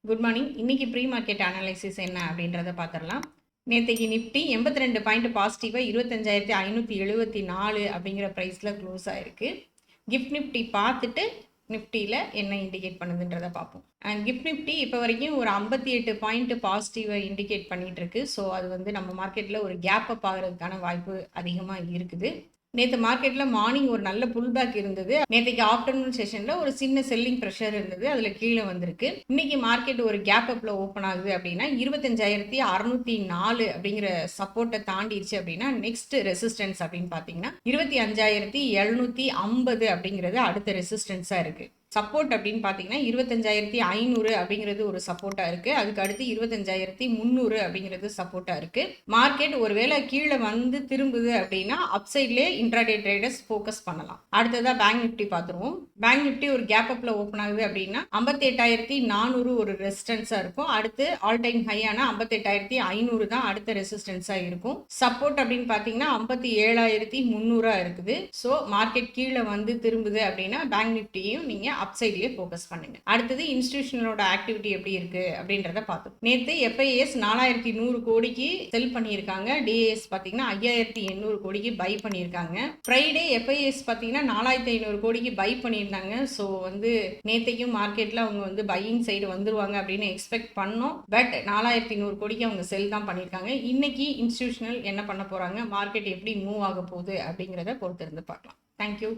Good morning. இன்னைக்கு pre market analysis என்ன அப்படின்றத பார்த்துடலாம். நேற்றுக்கு நிஃப்டி 82 பாயிண்ட் பாசிட்டிவாக 25,574 அப்படிங்கிற ப்ரைஸில் க்ளோஸ் ஆகிருக்கு. கிஃப்ட் நிஃப்டி பார்த்துட்டு நிஃப்டியில் என்ன இண்டிகேட் பண்ணுதுன்றதை பார்ப்போம். கிஃப்ட் நிஃப்டி இப்போ வரைக்கும் ஒரு 58 பாயிண்ட் பாசிட்டிவை இண்டிகேட் பண்ணிகிட்டு இருக்கு. ஸோ அது வந்து நம்ம மார்க்கெட்டில் ஒரு கேப் அப் ஆகிறதுக்கான வாய்ப்பு அதிகமாக இருக்குது. நேற்று மார்க்கெட்டில் மார்னிங் ஒரு நல்ல புல் பேக் இருந்தது. நேற்றுக்கு ஆஃப்டர்நூன் செஷனில் ஒரு சின்ன செல்லிங் ப்ரெஷர் இருந்தது, அதில் கீழே வந்திருக்கு. இன்னைக்கு மார்க்கெட் ஒரு கேப் அப்பில் ஓப்பன் ஆகுது அப்படின்னா 25,604 அப்படிங்கிற சப்போர்ட்டை தாண்டிடுச்சு அப்படின்னா நெக்ஸ்ட் ரெசிஸ்டன்ஸ் அப்படின்னு பார்த்தீங்கன்னா 25,750 அப்படிங்கிறது அடுத்த ரெசிஸ்டன்ஸாக இருக்குது. சப்போர்ட் அப்படின்னு பார்த்தீங்கன்னா 25,500 அப்படிங்கிறது ஒரு சப்போர்ட்டாக இருக்குது. அதுக்கு அடுத்து 25,300 அப்படிங்கிறது சப்போர்ட்டாக இருக்குது. மார்க்கெட் ஒருவேளை கீழே வந்து திரும்புது அப்படின்னா அப்சைட்லேயே இன்ட்ராடே ட்ரேடர்ஸ் ஃபோக்கஸ் பண்ணலாம். அடுத்ததாக பேங்க் நிஃப்டி பார்த்துருவோம். பேங்க் நிஃப்டி ஒரு கேப் அப்பில் ஓப்பன் ஆகுது அப்படின்னா 58,400 ஒரு ரெசிஸ்டன்ஸாக இருக்கும். அடுத்து ஆல் டைம் ஹையான 58,500 தான் அடுத்த ரெசிஸ்டன்ஸாக இருக்கும். சப்போர்ட் அப்படின்னு பார்த்தீங்கன்னா 57,300 இருக்குது. ஸோ மார்க்கெட் கீழே வந்து திரும்புது அப்படின்னா பேங்க் நிஃப்டியும் நீங்கள் அப்சைட்லேயே ஃபோக்கஸ் பண்ணுங்க. அடுத்தது இன்ஸ்டிடியூஷனோட ஆக்டிவிட்டி எப்படி இருக்கு அப்படின்றத பார்த்தோம். நேற்று எஃப்ஐஎஸ் 4,100 கோடிக்கு செல் பண்ணியிருக்காங்க. டிஏஎஸ் பார்த்தீங்கன்னா 5,800 கோடிக்கு பை பண்ணியிருக்காங்க. ஃப்ரைடே எஃப்ஐஎஸ் பார்த்தீங்கன்னா 4,500 கோடிக்கு பை பண்ணியிருந்தாங்க. ஸோ வந்து நேற்றைக்கும் மார்க்கெட்டில் அவங்க வந்து பையிங் சைடு வந்துருவாங்க அப்படின்னு எக்ஸ்பெக்ட் பண்ணோம். பட் 4,100 கோடிக்கு அவங்க செல் தான் பண்ணியிருக்காங்க. இன்னைக்கு இன்ஸ்டிடியூஷனல் என்ன பண்ண போறாங்க, மார்க்கெட் எப்படி மூவ் ஆக போகுது அப்படிங்கிறத பொறுத்திருந்து பார்க்கலாம். தேங்க்யூ.